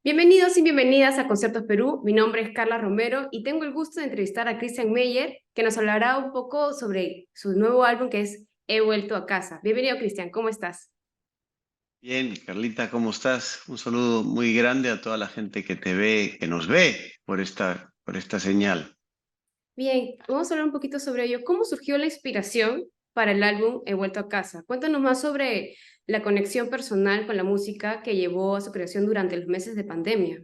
Bienvenidos y bienvenidas a Conciertos Perú. Mi nombre es Carla Romero y tengo el gusto de entrevistar a Christian Meyer, que nos hablará un poco sobre su nuevo álbum que es He vuelto a casa. Bienvenido, Christian, ¿cómo estás? Bien, Carlita, ¿cómo estás? Un saludo muy grande a toda la gente que te ve, que nos ve por esta señal. Bien, vamos a hablar un poquito sobre ello. ¿Cómo surgió la inspiración para el álbum He vuelto a casa? Cuéntanos más sobre la conexión personal con la música que llevó a su creación durante los meses de pandemia.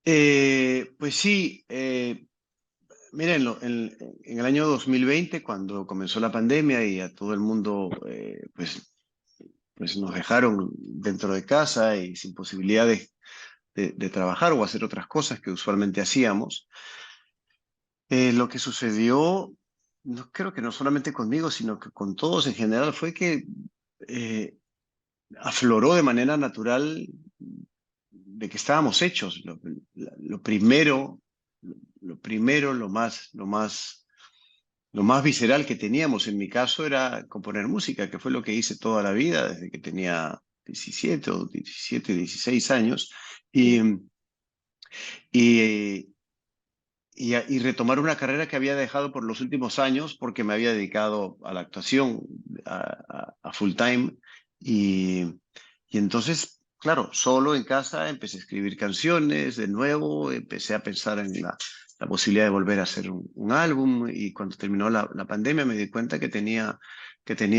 Pues sí, miren, en el año 2020, cuando comenzó la pandemia y a todo el mundo pues nos dejaron dentro de casa y sin posibilidad de trabajar o hacer otras cosas que usualmente hacíamos, lo que sucedió, no, creo que no solamente conmigo, sino que con todos en general, fue que eh, afloró de manera natural de que estábamos hechos. Lo primero, lo más visceral que teníamos en mi caso era componer música, que fue lo que hice toda la vida, desde que tenía 16 años, y, y, y retomar una carrera que había dejado por los últimos años porque me había dedicado a la actuación a full time. Y, y entonces, claro, solo en casa empecé a escribir canciones de nuevo, empecé a pensar en la posibilidad de volver a hacer un álbum, y cuando terminó la pandemia me di cuenta que tenía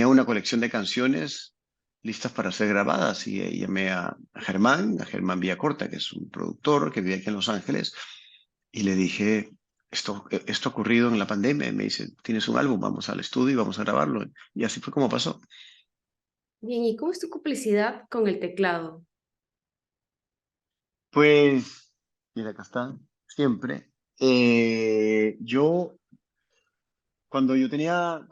una colección de canciones listas para ser grabadas, y llamé a Germán Villacorta, que es un productor que vive aquí en Los Ángeles, y le dije, esto ha ocurrido en la pandemia, y me dice, ¿tienes un álbum? Vamos al estudio y vamos a grabarlo. Y así fue como pasó. Bien, ¿y cómo es tu complicidad con el teclado? Pues, mira, acá está, siempre. Yo, cuando yo era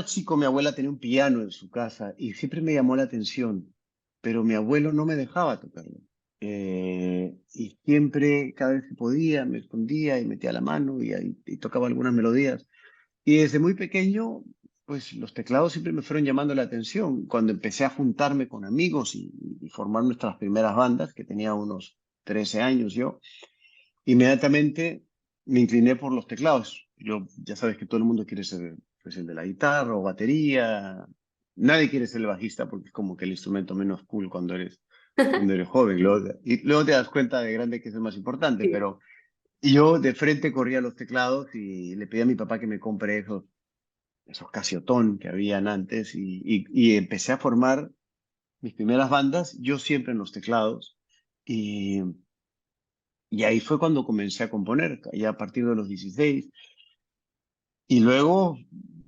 chico, mi abuela tenía un piano en su casa y siempre me llamó la atención, pero mi abuelo no me dejaba tocarlo. Y siempre, cada vez que podía, me escondía y metía la mano y tocaba algunas melodías. Y desde muy pequeño, pues los teclados siempre me fueron llamando la atención. Cuando empecé a juntarme con amigos y formar nuestras primeras bandas, que tenía unos 13 años yo, inmediatamente me incliné por los teclados. Yo, ya sabes que todo el mundo quiere ser pues, el de la guitarra o batería. Nadie quiere ser el bajista porque es como que el instrumento menos cool cuando eres joven. Y luego te das cuenta de grande que es el más importante, Sí. pero yo de frente corría a los teclados y le pedí a mi papá que me compre esos Casiotón que habían antes, y empecé a formar mis primeras bandas, yo siempre en los teclados, y, y ahí fue cuando comencé a componer, ya a partir de los 16, y luego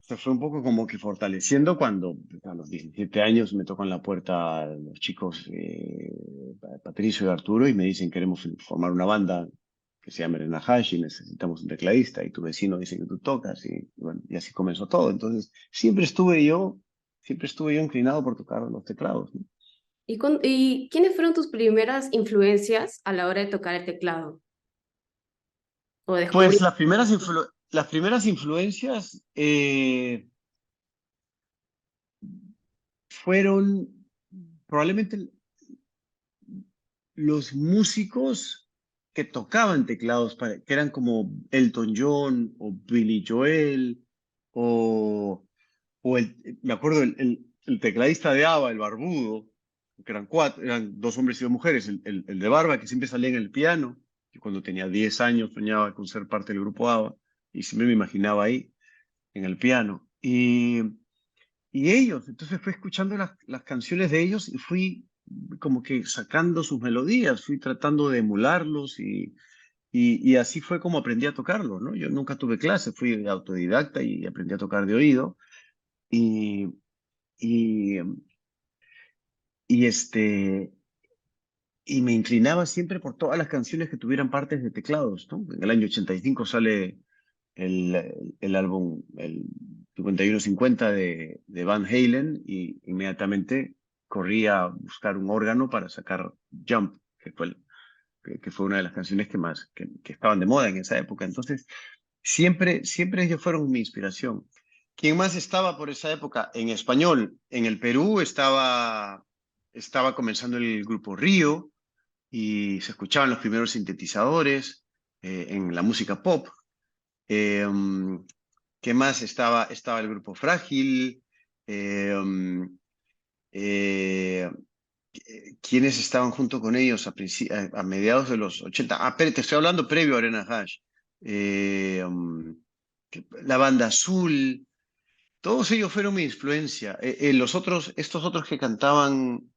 se fue un poco como que fortaleciendo cuando a los 17 años me tocan la puerta los chicos, Patricio y Arturo, y me dicen, queremos formar una banda que se llama Elena Hash y necesitamos un tecladista, y tu vecino dice que tú tocas, y bueno, y así comenzó todo. Entonces, siempre estuve yo inclinado por tocar los teclados, ¿no? ¿Y quiénes fueron tus primeras influencias a la hora de tocar el teclado o Pues descubrir? las primeras influencias fueron probablemente los músicos que tocaban teclados, que eran como Elton John o Billy Joel, me acuerdo el tecladista de ABBA, el barbudo, que eran cuatro, eran dos hombres y dos mujeres, el de barba que siempre salía en el piano, que cuando tenía 10 años soñaba con ser parte del grupo ABBA, y siempre me imaginaba ahí en el piano. Y ellos, entonces fui escuchando las canciones de ellos y fui como que sacando sus melodías, fui tratando de emularlos, y así fue como aprendí a tocarlo, ¿no? Yo nunca tuve clase, fui autodidacta y aprendí a tocar de oído, y, y, y me inclinaba siempre por todas las canciones que tuvieran partes de teclados, ¿no? En el año 85 sale el álbum, el 5150 de Van Halen, y inmediatamente corrí a buscar un órgano para sacar Jump, que fue una de las canciones que estaban de moda en esa época. Entonces, siempre ellos fueron mi inspiración. ¿Quién más estaba por esa época? En español, en el Perú estaba estaba comenzando el grupo Río y se escuchaban los primeros sintetizadores en la música pop. ¿Qué más? Estaba el grupo Frágil. eh, eh, ¿Quiénes estaban junto con ellos a mediados de los 80? Ah, te estoy hablando previo a Arena Hash. La Banda Azul, todos ellos fueron mi influencia. Estos otros que cantaban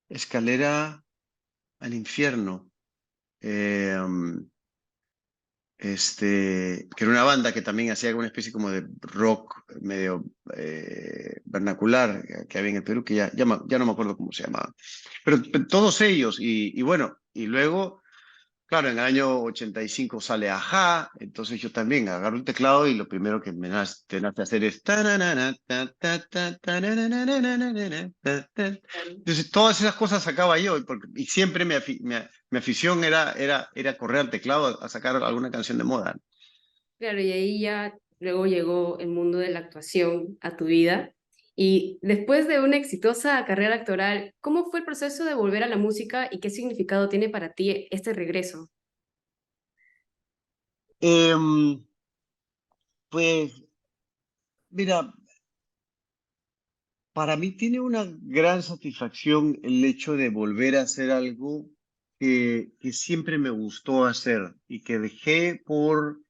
Escalera al Infierno, eh, um, que era una banda que también hacía una especie como de rock medio vernacular que había en el Perú, que ya no me acuerdo cómo se llamaba. Pero todos ellos, y bueno, y luego claro, en el año 85 sale Ajá, entonces yo también agarro el teclado y lo primero que te nace hacer es... tananana, ta, ta, ta, tananana, ta, ta. Claro. Entonces todas esas cosas sacaba yo y siempre mi afición era correr al teclado a sacar alguna canción de moda. Claro, y ahí ya luego llegó el mundo de la actuación a tu vida. Y después de una exitosa carrera actoral, ¿cómo fue el proceso de volver a la música y qué significado tiene para ti este regreso? Em, pues mira, para mí tiene una gran satisfacción el hecho de volver a hacer algo que siempre me gustó hacer y que dejé por...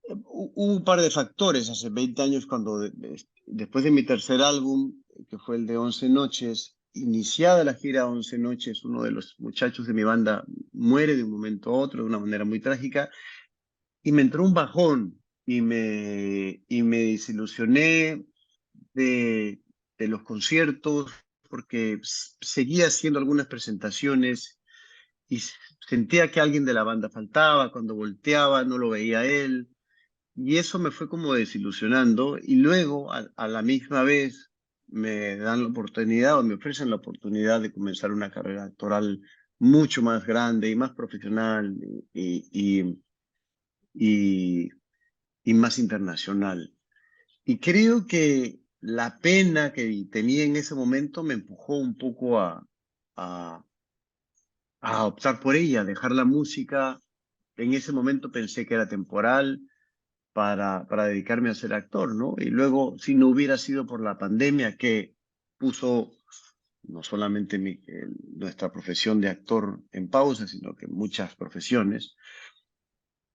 Hubo un par de factores hace 20 años cuando después de mi tercer álbum, que fue el de 11 Noches, iniciada la gira 11 Noches, uno de los muchachos de mi banda muere de un momento a otro de una manera muy trágica y me entró un bajón y me desilusioné de, de los conciertos, porque seguía haciendo algunas presentaciones y sentía que alguien de la banda faltaba, cuando volteaba no lo veía a él, y eso me fue como desilusionando, y luego a la misma vez me dan la oportunidad o me ofrecen la oportunidad de comenzar una carrera actoral mucho más grande y más profesional y, y más internacional. Y creo que la pena que tenía en ese momento me empujó un poco a, a optar por ella, dejar la música. En ese momento pensé que era temporal para dedicarme a ser actor, ¿no? Y luego, si no hubiera sido por la pandemia que puso no solamente nuestra profesión de actor en pausa, sino que muchas profesiones,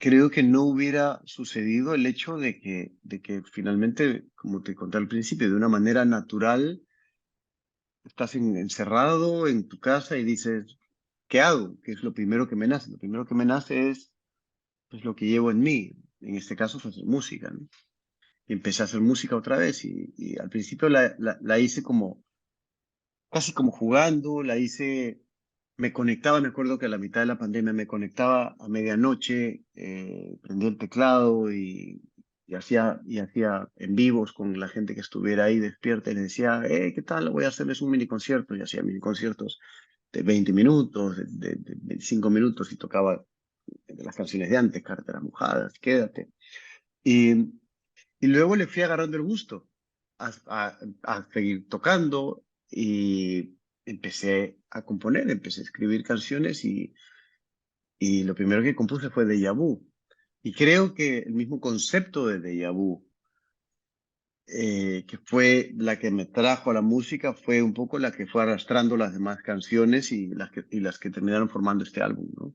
creo que no hubiera sucedido el hecho de que finalmente, como te conté al principio, de una manera natural, estás encerrado en tu casa y dices, ¿qué hago? ¿Qué es lo primero que me nace? Lo primero que me nace es pues, lo que llevo en mí. En este caso fue hacer música, ¿no? Y empecé a hacer música otra vez y al principio la hice como, casi como jugando, la hice, me conectaba, me acuerdo que a la mitad de la pandemia me conectaba a medianoche, prendía el teclado y hacía en vivos con la gente que estuviera ahí despierta y le decía, ¿qué tal? Voy a hacerles un mini concierto y hacía mini conciertos de 20 minutos, de 25 minutos y tocaba las canciones de antes, Carteras Mojadas, Quédate. Y, y luego le fui agarrando el gusto a seguir tocando y empecé a componer, empecé a escribir canciones y lo primero que compuse fue Deja Vu. Y creo que el mismo concepto de Deja Vu, que fue la que me trajo a la música, fue un poco la que fue arrastrando las demás canciones y las que terminaron formando este álbum, ¿no?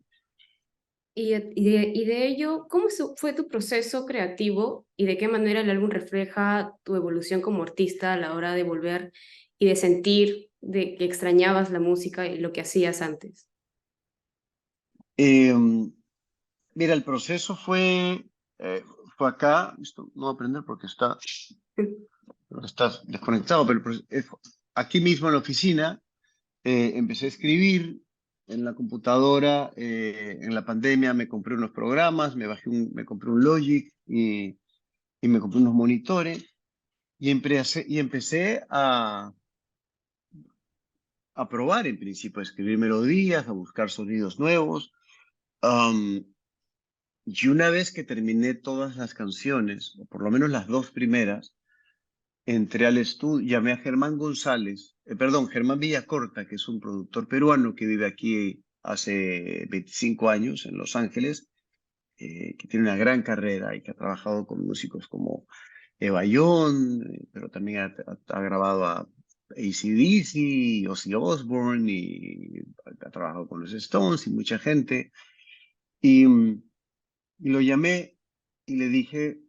Y de ello, ¿cómo fue tu proceso creativo y de qué manera el álbum refleja tu evolución como artista a la hora de volver y de sentir de que extrañabas la música y lo que hacías antes? Eh, Mira, el proceso fue acá, esto no voy a aprender porque estás desconectado, pero aquí mismo en la oficina empecé a escribir en la computadora, en la pandemia me compré unos programas, me compré un Logic y me compré unos monitores y empecé a probar en principio, a escribir melodías, a buscar sonidos nuevos. Um, y una vez que terminé todas las canciones, o por lo menos las dos primeras, entré al estudio, llamé a Germán González, perdón, Germán Villacorta, que es un productor peruano que vive aquí hace 25 años en Los Ángeles, que tiene una gran carrera y que ha trabajado con músicos como Eva Young, pero también ha grabado a AC/DC, Ozzy Osbourne, y ha trabajado con los Stones y mucha gente. Y lo llamé y le dije,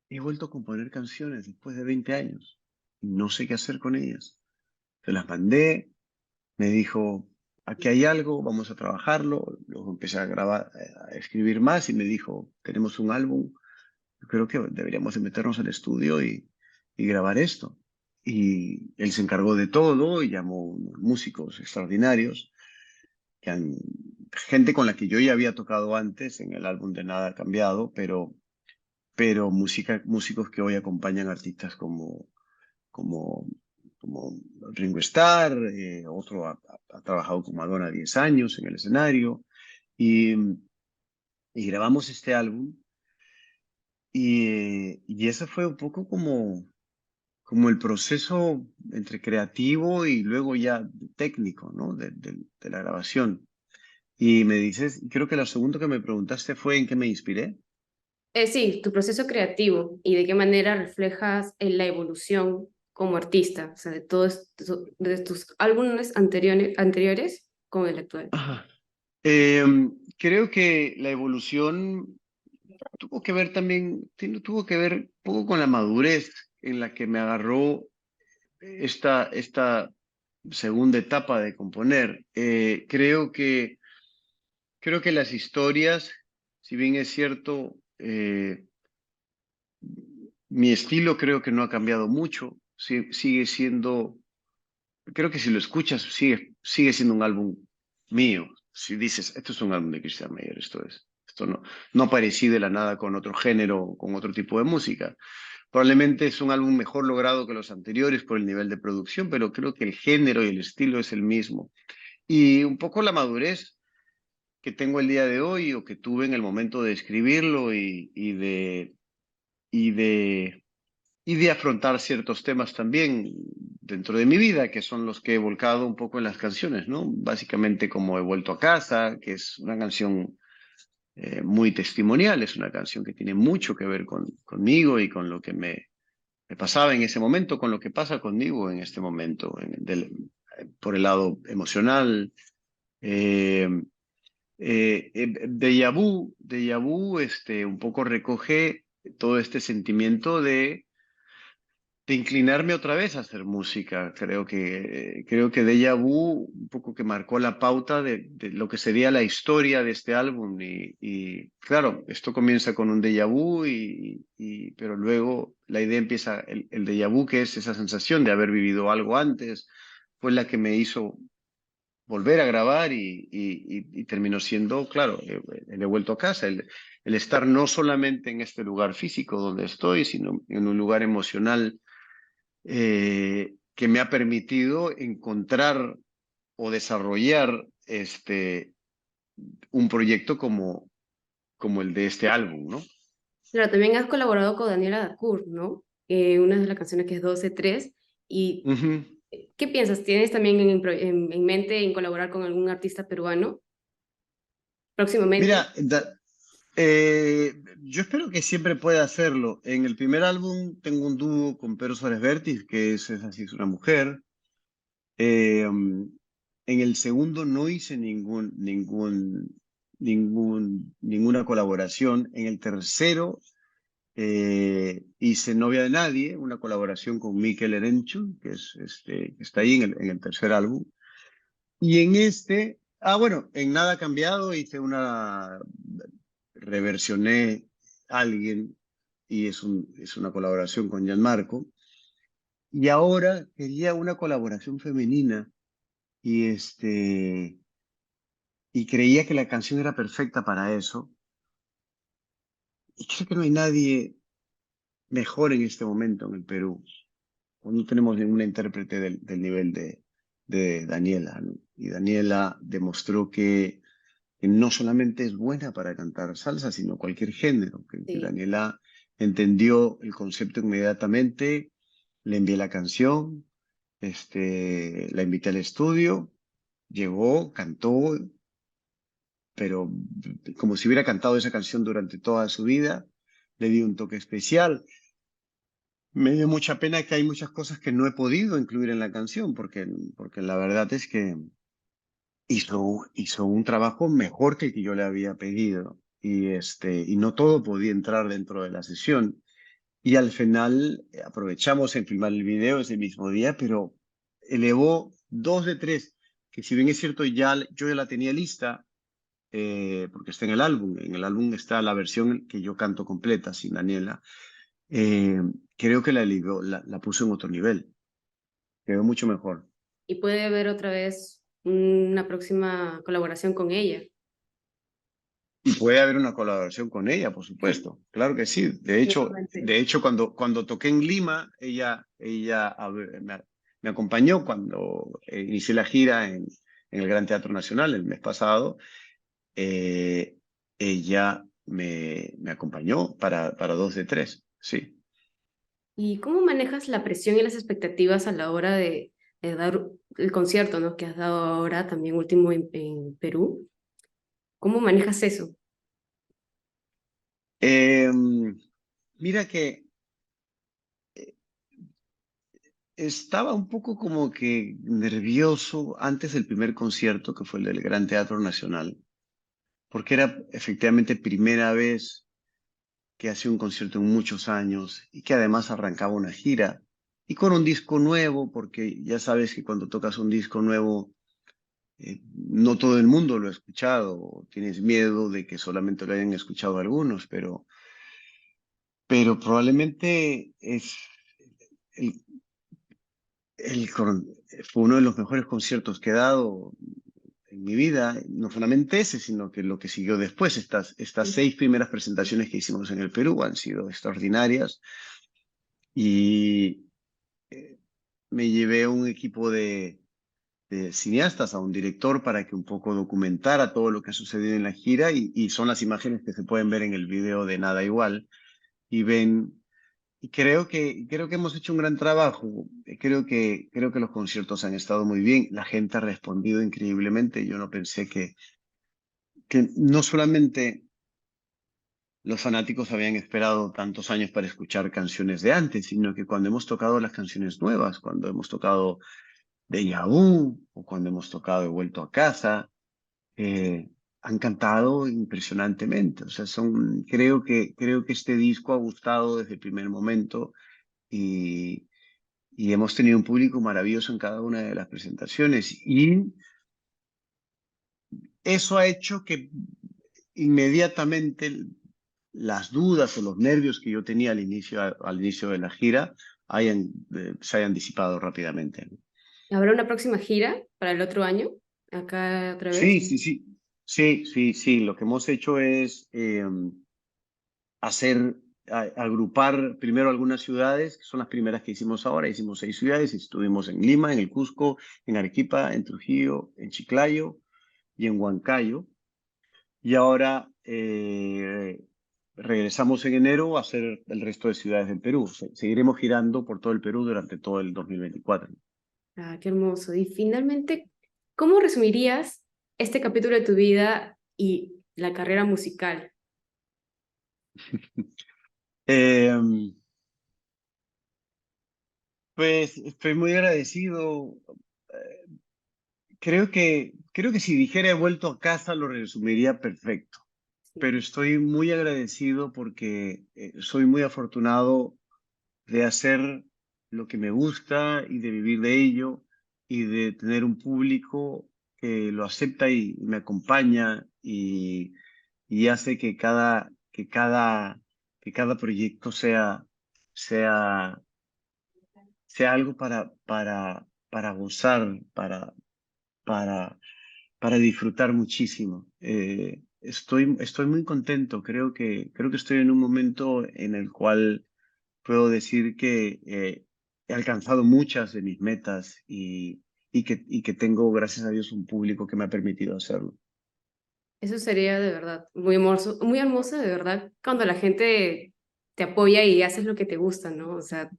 he vuelto a componer canciones después de 20 años. No sé qué hacer con ellas. Se las mandé, me dijo, aquí hay algo, vamos a trabajarlo. Luego empecé a grabar, a escribir más y me dijo, tenemos un álbum, yo creo que deberíamos de meternos al estudio y grabar esto. Y él se encargó de todo y llamó unos músicos extraordinarios, que han, gente con la que yo ya había tocado antes en el álbum de Nada ha Cambiado, pero músicos que hoy acompañan artistas como, como Ringo Starr, otro ha trabajado con Madonna 10 años en el escenario, y, y grabamos este álbum, y ese fue un poco como el proceso entre creativo y luego ya técnico, ¿no? De la grabación. Y me dices, creo que lo segundo que me preguntaste fue en qué me inspiré. Sí, tu proceso creativo y de qué manera reflejas en la evolución como artista, o sea, de todos de tus álbumes anteriores con el actual. Ajá. Creo que la evolución tuvo que ver también, tuvo que ver un poco con la madurez en la que me agarró esta segunda etapa de componer. Creo que las historias, si bien es cierto, mi estilo creo que no ha cambiado mucho, sigue siendo, creo que si lo escuchas, sigue siendo un álbum mío. Si dices, esto es un álbum de Christian Meyer, esto no aparecí de la nada con otro género, con otro tipo de música. Probablemente es un álbum mejor logrado que los anteriores por el nivel de producción, pero creo que el género y el estilo es el mismo. Y un poco la madurez que tengo el día de hoy o que tuve en el momento de escribirlo y de, y de afrontar ciertos temas también dentro de mi vida, que son los que he volcado un poco en las canciones, ¿no? Básicamente como He vuelto a casa, que es una canción muy testimonial, es una canción que tiene mucho que ver conmigo y con lo que me pasaba en ese momento, con lo que pasa conmigo en este momento, por el lado emocional. Eh, Déjà Vu, un poco recoge todo este sentimiento de inclinarme otra vez a hacer música. Creo que Déjà Vu un poco que marcó la pauta de lo que sería la historia de este álbum. Y claro, esto comienza con un déjà vu, pero luego la idea empieza, el déjà vu, que es esa sensación de haber vivido algo antes, fue la que me hizo volver a grabar y terminó siendo, claro, el he vuelto a casa, el estar no solamente en este lugar físico donde estoy, sino en un lugar emocional que me ha permitido encontrar o desarrollar un proyecto como el de este álbum, ¿no? Claro, también has colaborado con Daniela Dacour, ¿no? Una de las canciones que es 12-3. ¿Y Ujú. qué piensas? ¿Tienes también en mente en colaborar con algún artista peruano próximamente? Mira, yo espero que siempre pueda hacerlo. En el primer álbum tengo un dúo con Pedro Suárez Vértiz, que es así, es una mujer. En el segundo no hice ninguna colaboración. En el tercero hice Novia de Nadie, una colaboración con Mikel Erenchun, que está ahí en el tercer álbum. Y en bueno, en Nada ha Cambiado reversioné a alguien y es una colaboración con Gianmarco. Y ahora quería una colaboración femenina y y creía que la canción era perfecta para eso. Y creo que no hay nadie mejor en este momento en el Perú. No tenemos ninguna intérprete del nivel de Daniela, ¿no? Y Daniela demostró que no solamente es buena para cantar salsa, sino cualquier género. Que Sí. Daniela entendió el concepto inmediatamente, le envié la canción, La invité al estudio, llegó, cantó, pero como si hubiera cantado esa canción durante toda su vida. Le di un toque especial. Me dio mucha pena que hay muchas cosas que no he podido incluir en la canción, porque la verdad es que hizo un trabajo mejor que el que yo le había pedido. Y no todo podía entrar dentro de la sesión. Y al final aprovechamos en filmar el video ese mismo día, pero elevó dos de tres, que si bien es cierto, yo ya la tenía lista, porque está en el álbum. En el álbum está la versión que yo canto completa, sin Daniela. Eh, Creo que la elevó, la puso en otro nivel. Quedó mucho mejor. Y puede haber otra vez una próxima colaboración con ella. Y puede haber una colaboración con ella, por supuesto. Claro que sí. Nuevamente. De hecho cuando toqué en Lima, me acompañó cuando inicié la gira en el Gran Teatro Nacional el mes pasado. Eh, Ella me acompañó para dos de tres. Sí. ¿Y cómo manejas la presión y las expectativas a la hora de dar el concierto, ¿no? Que has dado ahora también último en Perú? ¿Cómo manejas eso? Eh, Mira que estaba un poco como que nervioso antes del primer concierto, que fue el del Gran Teatro Nacional, porque era efectivamente primera vez que hacía un concierto en muchos años y que además arrancaba una gira y con un disco nuevo, porque ya sabes que cuando tocas un disco nuevo, no todo el mundo lo ha escuchado, o tienes miedo de que solamente lo hayan escuchado algunos, pero probablemente el, fue uno de los mejores conciertos que he dado en mi vida, no solamente ese, sino que lo que siguió después. Estas seis primeras presentaciones que hicimos en el Perú han sido extraordinarias y me llevé a un equipo de cineastas, a un director para que un poco documentara todo lo que ha sucedido en la gira y son las imágenes que se pueden ver en el video de Nada Igual y ven. Y creo que hemos hecho un gran trabajo. Creo que los conciertos han estado muy bien. La gente ha respondido increíblemente. Yo no pensé que no solamente los fanáticos habían esperado tantos años para escuchar canciones de antes, sino que cuando hemos tocado las canciones nuevas, cuando hemos tocado Deja Vu o cuando hemos tocado He vuelto a casa, han cantado impresionantemente. O sea, creo que este disco ha gustado desde el primer momento y, y hemos tenido un público maravilloso en cada una de las presentaciones. Y eso ha hecho que inmediatamente las dudas o los nervios que yo tenía al inicio de la gira se hayan disipado rápidamente. ¿Habrá una próxima gira para el otro año? ¿Acá otra vez? Sí, sí, sí. Sí, sí, sí. Lo que hemos hecho es hacer, agrupar primero algunas ciudades, que son las primeras que hicimos ahora. Hicimos 6 ciudades, estuvimos en Lima, en el Cusco, en Arequipa, en Trujillo, en Chiclayo y en Huancayo. Y ahora regresamos en enero a hacer el resto de ciudades del Perú. Seguiremos girando por todo el Perú durante todo el 2024. Ah, qué hermoso. Y finalmente, ¿cómo resumirías este capítulo de tu vida y la carrera musical? Eh, pues estoy muy agradecido. Creo que si dijera he vuelto a casa lo resumiría perfecto, Sí. pero estoy muy agradecido porque soy muy afortunado de hacer lo que me gusta y de vivir de ello y de tener un público que lo acepta y me acompaña y hace que cada proyecto sea, sea algo para gozar, para, para disfrutar muchísimo. Estoy muy contento. Creo que estoy en un momento en el cual puedo decir que he alcanzado muchas de mis metas y que tengo, gracias a Dios, un público que me ha permitido hacerlo. Eso sería de verdad muy hermoso de verdad cuando la gente te apoya y haces lo que te gusta, ¿no? O sea,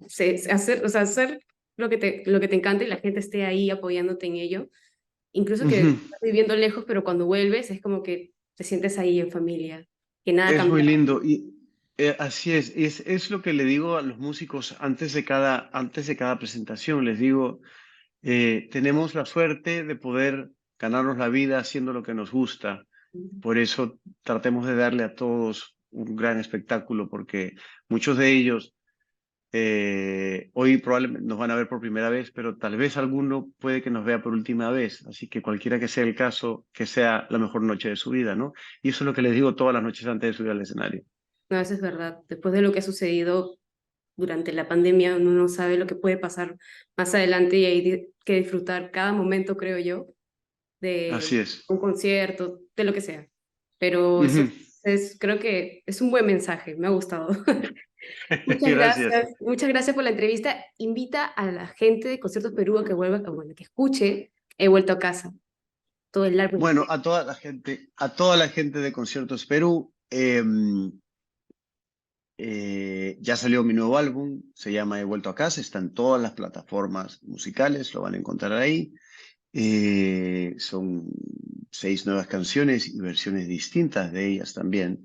hacer lo que te encanta y la gente esté ahí apoyándote en ello. Incluso que Ujú. estás viviendo lejos, pero cuando vuelves es como que te sientes ahí en familia, que nada ha Es muy cambiado. lindo y así es lo que le digo a los músicos antes de cada presentación. Les digo, tenemos la suerte de poder ganarnos la vida haciendo lo que nos gusta. Por eso tratemos de darle a todos un gran espectáculo, porque muchos de ellos hoy probablemente nos van a ver por primera vez, pero tal vez alguno puede que nos vea por última vez. Así que cualquiera que sea el caso, que sea la mejor noche de su vida, ¿no? Y eso es lo que les digo todas las noches antes de subir al escenario. No, eso es verdad. Después de lo que ha sucedido durante la pandemia, uno no sabe lo que puede pasar más adelante y hay que disfrutar cada momento, creo yo, de Así es. un concierto, de lo que sea. Pero sí, Ujú. creo que es un buen mensaje, me ha gustado. Gracias. Muchas gracias por la entrevista. Invita a la gente de Conciertos Perú a que vuelva, bueno, que escuche He vuelto a casa, todo el álbum Bueno, entero. a toda la gente de Conciertos Perú, ya salió mi nuevo álbum, se llama He vuelto a casa, está en todas las plataformas musicales, lo van a encontrar ahí. Son 6 nuevas canciones y versiones distintas de ellas también.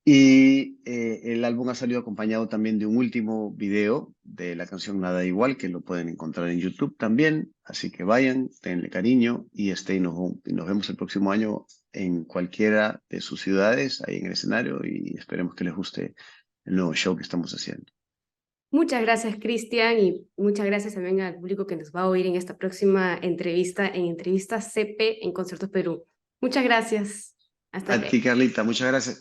Y el álbum ha salido acompañado también de un último video de la canción Nada Igual, que lo pueden encontrar en YouTube también. Así que vayan, denle cariño y nos vemos el próximo año en cualquiera de sus ciudades, ahí en el escenario, y esperemos que les guste el nuevo show que estamos haciendo. Muchas gracias, Cristian, y muchas gracias también al público que nos va a oír en esta próxima entrevista, en Entrevista CP en Conciertos Perú. Muchas gracias. Hasta A luego. ti, Carlita, muchas gracias.